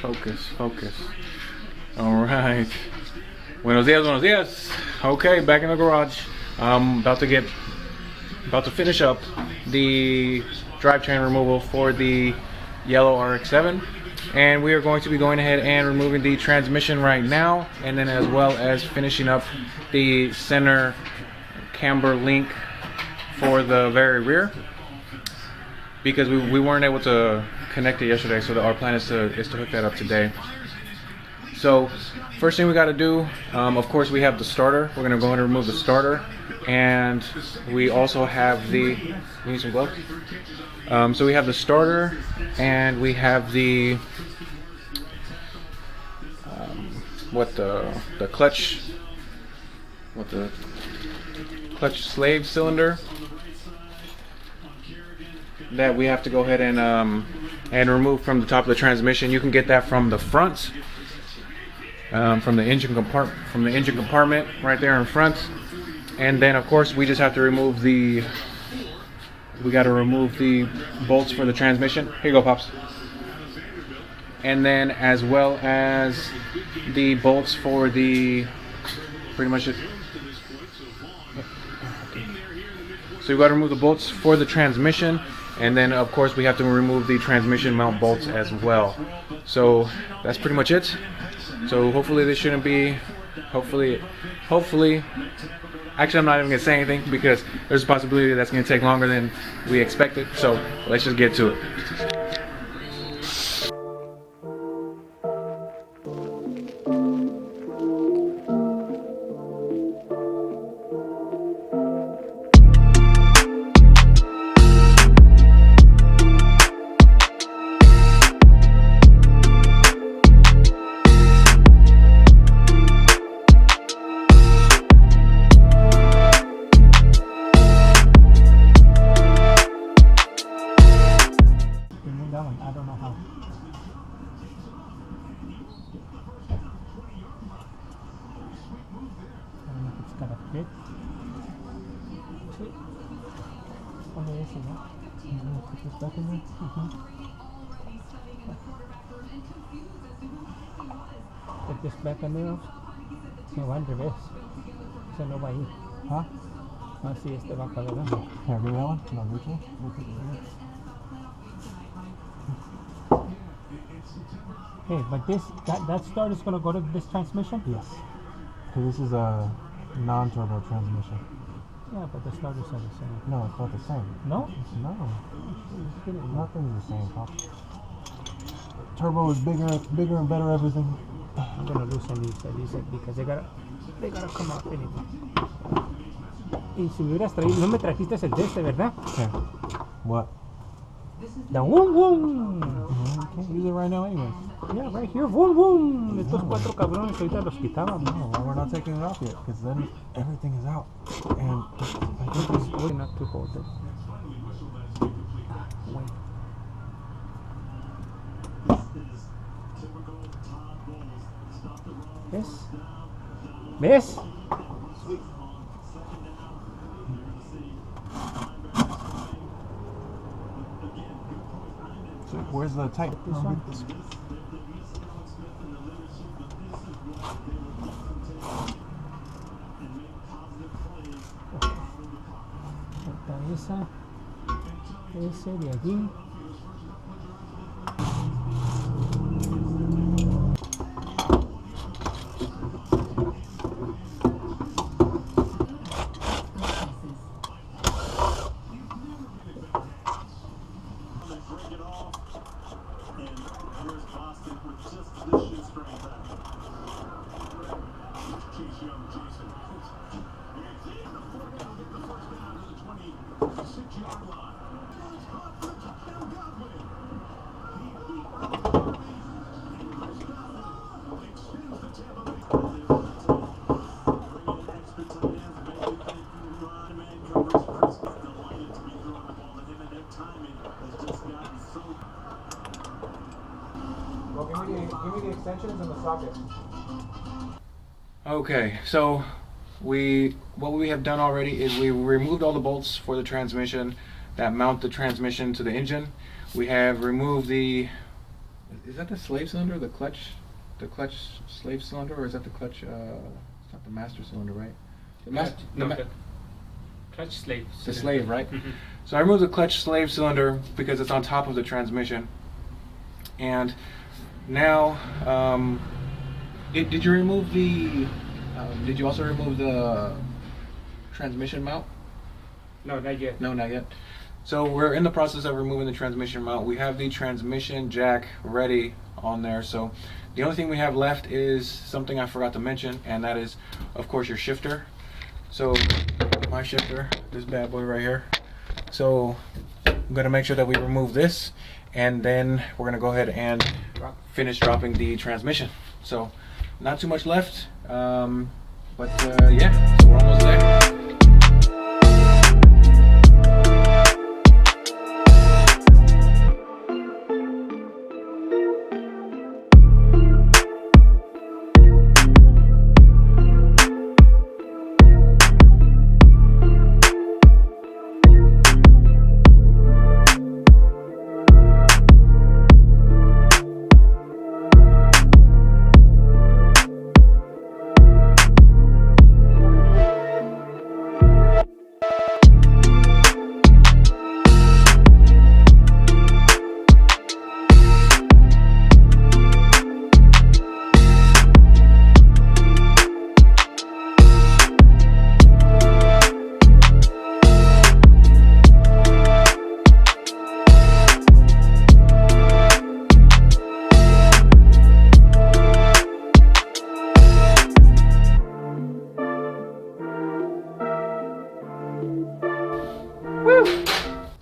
Focus. All right. Buenos dias. Okay, back in the garage. I'm about to finish up the drivetrain removal for the Yella RX7, and we are going to be going ahead and removing the transmission right now, and then as well as finishing up the center camber link for the very rear, because we weren't able to connect it yesterday, so our plan is to hook that up today. So first thing we got to do, of course, we have the starter. We're going to go ahead and remove the starter, and we also have the, you need some gloves? So we have the starter, and we have the the clutch slave cylinder that we have to go ahead and remove from the top of the transmission. You can get that from the front, from the engine compartment right there in front. And then of course we just have to remove the bolts for the transmission. Here you go, Pops. And then as well as the bolts for the, pretty much it. So you've got to remove the bolts for the transmission, and then of course we have to remove the transmission mount bolts as well. So that's pretty much it. So hopefully this shouldn't be, hopefully, actually I'm not even gonna say anything because there's a possibility that's gonna take longer than we expected. So let's just get to it. I don't know how. I don't know if it's gonna fit. Okay, yes, no? I'm gonna put this back in there. Put this back in there. No, va al revés. Eso no va ahí. ¿Ah? No, sí, este va para adelante. Here, give me that one. No, mutual. Okay, but that start is going to go to this transmission? Yes. Because this is a non-turbo transmission. Yeah, but the starters are the same. No, it's not the same. No? No. Nothing's the same, Pop. Turbo is bigger and better everything. I'm going to loosen these because they gotta come out anyway. Y si hubieras traído, no me trajiste el de este, ¿verdad? Okay. What? The boom boom. You can't use it right now anyway. Yeah, right here. Boom boom. Estos cuatro cabrones ahorita los quitábamos. No, well, we're not taking it off yet because then everything is out. And I think it's good enough to hold it. Wait. ¿Ves? ¿Ves? So where's the tight? This one? Ese de allí. Well, give me the extensions and the socket. Okay, so what we have done already is we removed all the bolts for the transmission that mount the transmission to the engine. We have removed the is that the slave cylinder, the clutch slave cylinder, or is that the clutch? It's not the master cylinder, right? The clutch slave. The slave, right? So I removed the clutch slave cylinder because it's on top of the transmission. And now, did you remove the? Did you also remove the transmission mount? No, not yet. No, not yet. So we're in the process of removing the transmission mount. We have the transmission jack ready on there. So the only thing we have left is something I forgot to mention, and that is, of course, your shifter. So my shifter, this bad boy right here. So I'm gonna make sure that we remove this, and then we're gonna go ahead and finish dropping the transmission. So not too much left, but yeah, so we're almost there.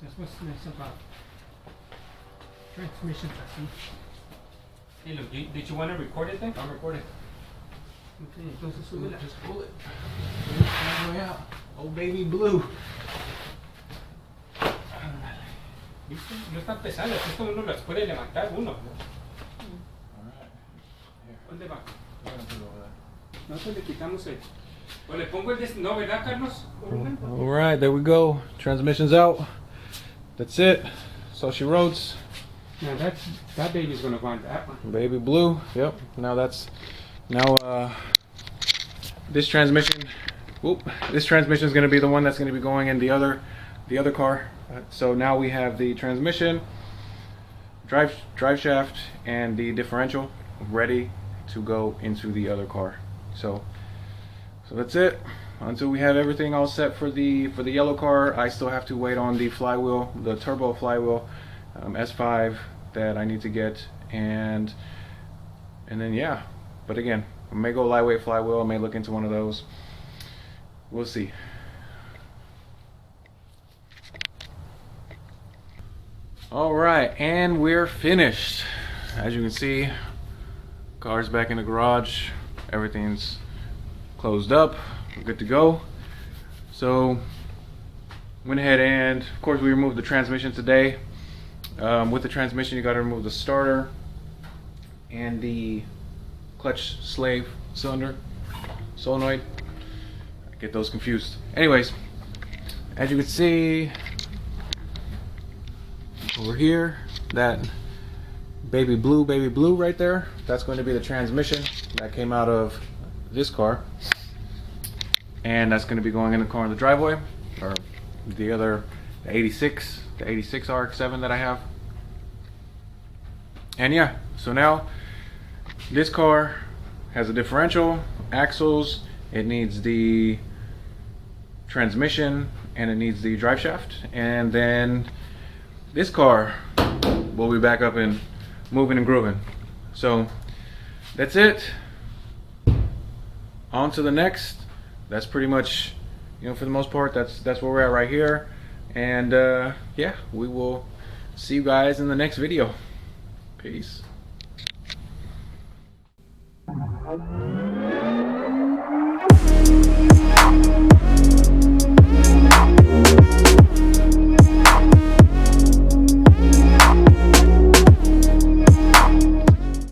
That's what's nice about transmissions, I see. Hey, look, did you want to record it then? I'm recording. Okay, entonces súbela. Just pull it. All the way out. Oh, baby blue. ¿Viste? No están pesadas, esto uno las puede levantar uno. ¿Dónde va? Nosotros le quitamos el... O le pongo el de... No, ¿verdad, Carlos? All right, there we go. Transmission's out. That's it. So she wrote. Now that baby's gonna go on that one. Baby blue. Yep. Now this transmission. Whoop. This transmission is going to be the one that's going to be going in the other car. So now we have the transmission, drive shaft, and the differential ready to go into the other car. So that's it. Until we have everything all set for the yellow car, I still have to wait on the flywheel, the turbo flywheel S5 that I need to get, and then yeah. But again, I may go lightweight flywheel. I may look into one of those. We'll see. All right, and we're finished. As you can see, car's back in the garage. Everything's closed up. We're good to go. So went ahead and, of course, we removed the transmission today. With the transmission, you got to remove the starter and the clutch slave cylinder, solenoid. I get those confused. Anyways, as you can see over here, that baby blue right there, that's going to be the transmission that came out of this car, and that's going to be going in the car in the driveway, or the 86 RX7 that I have. And yeah, so now this car has a differential, axles, it needs the transmission, and it needs the drive shaft, and then this car will be back up and moving and grooving. So that's it. On to the next. That's pretty much, you know, for the most part, that's where we're at right here. And yeah, we will see you guys in the next video. Peace.